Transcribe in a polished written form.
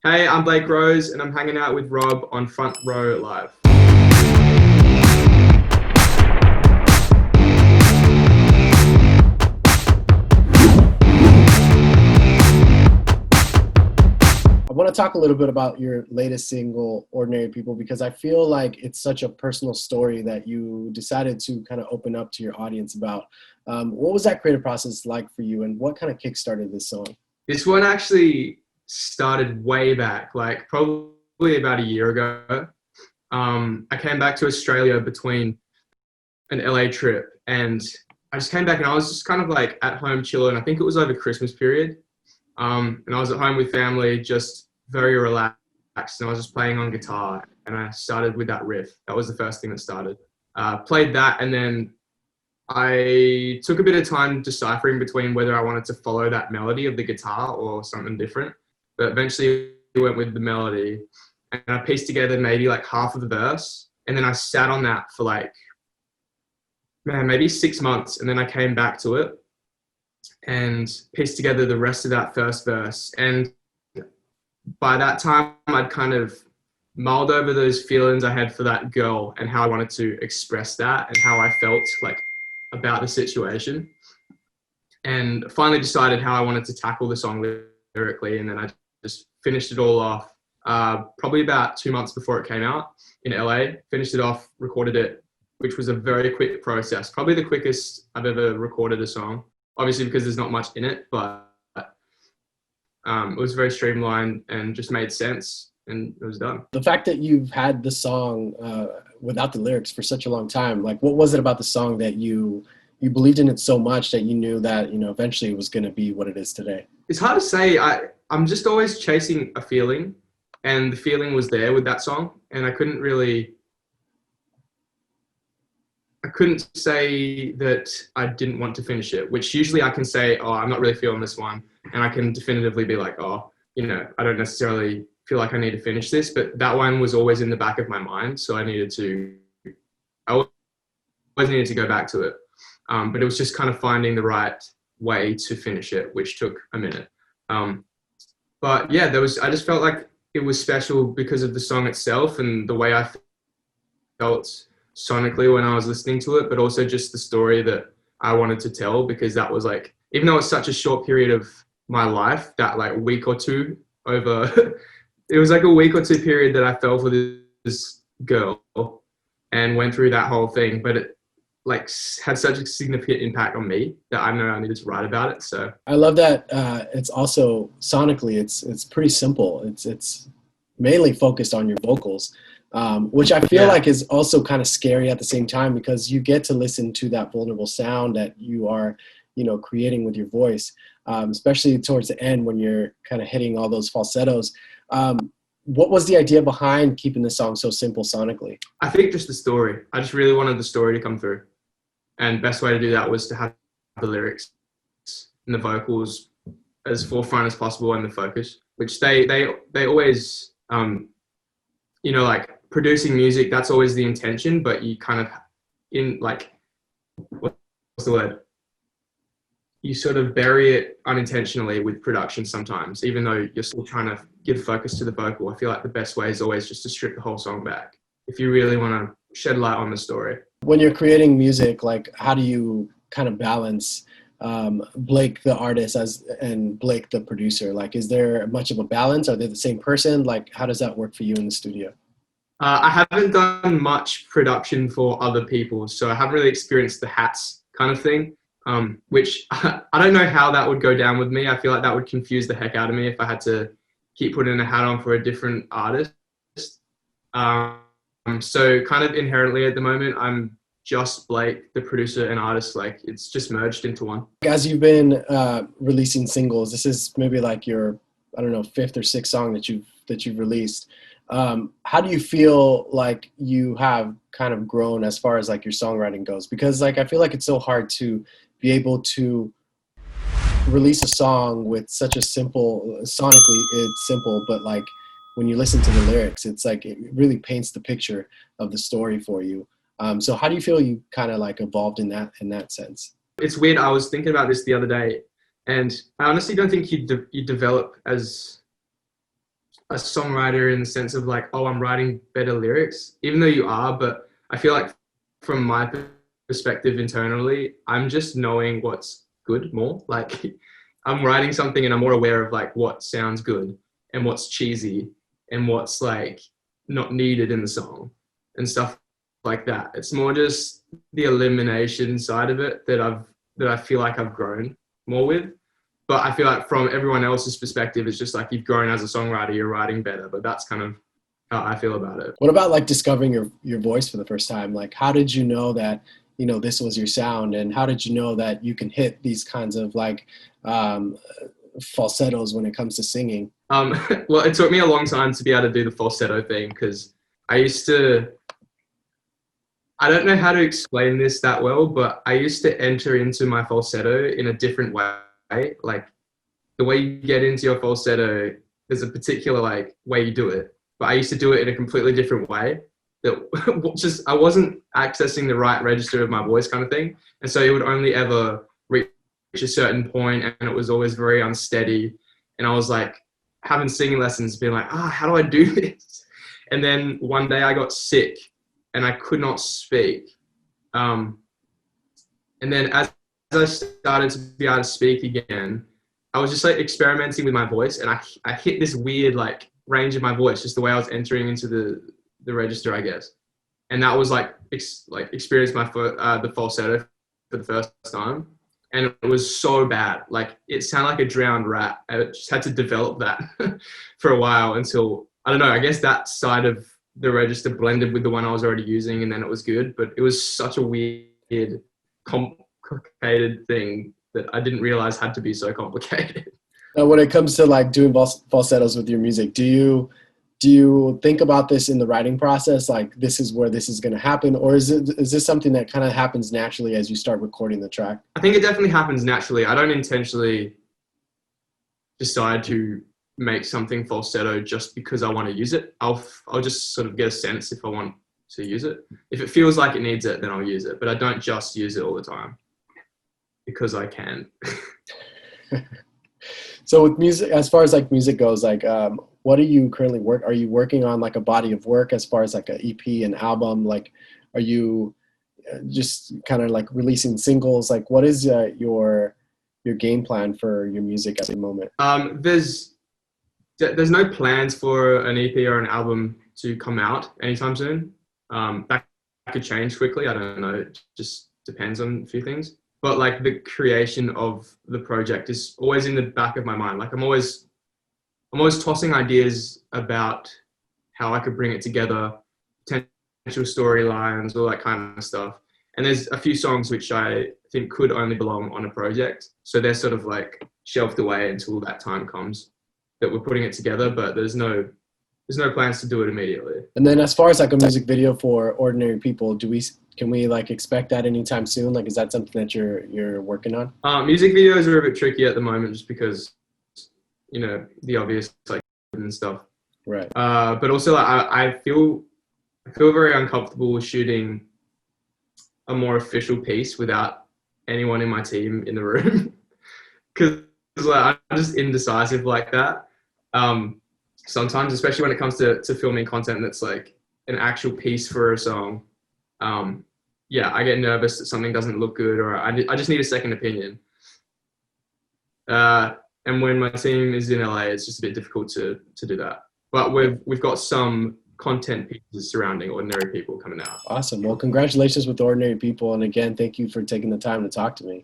Hey, I'm Blake Rose, and I'm hanging out with Rob on Front Row Live. I want to talk a little bit about your latest single, Ordinary People, because I feel like it's such a personal story that you decided to kind of open up to your audience about. What was that creative process like for you, and what kind of kickstarted this song? This one actually started way back, like probably about a year ago. I came back to Australia between an LA trip, and I just came back and I was just kind of like at home chilling. I think it was over Christmas period. And I was at home with family, just very relaxed. And I was just playing on guitar, and I started with that riff. That was the first thing that started. Played that, and then I took a bit of time deciphering between whether I wanted to follow that melody of the guitar or something different. But eventually went with the melody, and I pieced together maybe like half of the verse. And then I sat on that for like, man, maybe 6 months. And then I came back to it and pieced together the rest of that first verse. And by that time, I'd kind of mulled over those feelings I had for that girl and how I wanted to express that and how I felt like about the situation. And finally decided how I wanted to tackle the song lyrically. And then I just finished it all off probably about 2 months before it came out in LA. Finished it off, recorded it, which was a very quick process. Probably the quickest I've ever recorded a song. Obviously because there's not much in it, but it was very streamlined and just made sense, and it was done. The fact that you've had the song without the lyrics for such a long time, like what was it about the song that you believed in it so much that you knew that, eventually it was going to be what it is today? It's hard to say. I'm just always chasing a feeling, and the feeling was there with that song, and I couldn't say that I didn't want to finish it, which usually I can say, oh, I'm not really feeling this one. And I can definitively be like, oh, I don't necessarily feel like I need to finish this, but that one was always in the back of my mind. So I always needed to go back to it. But it was just kind of finding the right way to finish it, which took a minute. But yeah, I just felt like it was special because of the song itself and the way I felt sonically when I was listening to it, but also just the story that I wanted to tell, because that was like, even though it's such a short period of my life, that like week or two over, it was like a week or two period that I fell for this girl and went through that whole thing, but it like had such a significant impact on me that I know I needed to write about it. So I love that it's also sonically, it's pretty simple. It's mainly focused on your vocals. Which I feel like is also kind of scary at the same time, because you get to listen to that vulnerable sound that you are, creating with your voice, especially towards the end when you're kind of hitting all those falsettos. What was the idea behind keeping the song so simple sonically? I think just the story. I just really wanted the story to come through. And best way to do that was to have the lyrics and the vocals as forefront as possible and the focus, which they always, like, producing music, that's always the intention, but you kind of what's the word? You sort of bury it unintentionally with production sometimes, even though you're still trying to give focus to the vocal. I feel like the best way is always just to strip the whole song back if you really want to shed light on the story. When you're creating music, like how do you kind of balance Blake the artist and Blake the producer? Like, is there much of a balance? Are they the same person? Like, how does that work for you in the studio? I haven't done much production for other people, so I haven't really experienced the hats kind of thing, which I don't know how that would go down with me. I feel like that would confuse the heck out of me if I had to keep putting a hat on for a different artist. So kind of inherently at the moment, I'm just Blake, the producer and artist. Like, it's just merged into one. As you've been releasing singles, this is maybe like your, I don't know, fifth or sixth song that you've released. How do you feel like you have kind of grown as far as like your songwriting goes? Because like I feel like it's so hard to be able to release a song with sonically it's simple, but like when you listen to the lyrics, it's like it really paints the picture of the story for you. So how do you feel you kind of like evolved in that sense? It's weird. I was thinking about this the other day, and I honestly don't think you develop as a songwriter in the sense of like, oh, I'm writing better lyrics, even though you are. But I feel like from my perspective internally, I'm just knowing what's good more. Like I'm writing something and I'm more aware of like what sounds good and what's cheesy and what's like not needed in the song and stuff like that. It's more just the elimination side of it that I feel like I've grown more with. But I feel like from everyone else's perspective, it's just like you've grown as a songwriter, you're writing better. But that's kind of how I feel about it. What about like discovering your voice for the first time? Like, how did you know that, you know, this was your sound, and how did you know that you can hit these kinds of like falsettos when it comes to singing? Well, it took me a long time to be able to do the falsetto thing because I don't know how to explain this that well, but I used to enter into my falsetto in a different way. Like the way you get into your falsetto, there's a particular like way you do it, but I used to do it in a completely different way that just, I wasn't accessing the right register of my voice kind of thing. And so it would only ever reach a certain point and it was always very unsteady. And I was like having singing lessons being like, how do I do this? And then one day I got sick and I could not speak. And then as I started to be able to speak again, I was just like experimenting with my voice, and I hit this weird like range of my voice, just the way I was entering into the register, I guess. And that was like experienced the falsetto for the first time, and it was so bad. Like it sounded like a drowned rat. I just had to develop that for a while until, I don't know, I guess that side of the register blended with the one I was already using, and then it was good. But it was such a weird, complicated thing that I didn't realize had to be so complicated. When it comes to like doing falsettos with your music, do you think about this in the writing process? Like this is where this is going to happen, or is this something that kind of happens naturally as you start recording the track? I think it definitely happens naturally. I don't intentionally decide to make something falsetto just because I want to use it. I'll just sort of get a sense if I want to use it. If it feels like it needs it, then I'll use it. But I don't just use it all the time because I can. So with music, as far as like music goes, like what are you currently are you working on like a body of work as far as like an EP, an album? Like, are you just kind of like releasing singles? Like, what is your game plan for your music at the moment? There's no plans for an EP or an album to come out anytime soon. That could change quickly. I don't know. It just depends on a few things. But like the creation of the project is always in the back of my mind. Like I'm always tossing ideas about how I could bring it together, potential storylines, all that kind of stuff. And there's a few songs which I think could only belong on a project. So they're sort of like shelved away until that time comes that we're putting it together, but there's no plans to do it immediately. And then as far as like a music video for Ordinary People, can we like expect that anytime soon? Like, is that something that you're working on? Music videos are a bit tricky at the moment just because, you know, the obvious like and stuff. Right. But also like, I feel very uncomfortable with shooting a more official piece without anyone in my team in the room. Because like, I'm just indecisive like that. Sometimes, especially when it comes to filming content that's like an actual piece for a song. Yeah, I get nervous that something doesn't look good, or I just need a second opinion. And when my team is in LA, it's just a bit difficult to do that. But we've got some content pieces surrounding Ordinary People coming out. Awesome. Well, congratulations with Ordinary People. And again, thank you for taking the time to talk to me.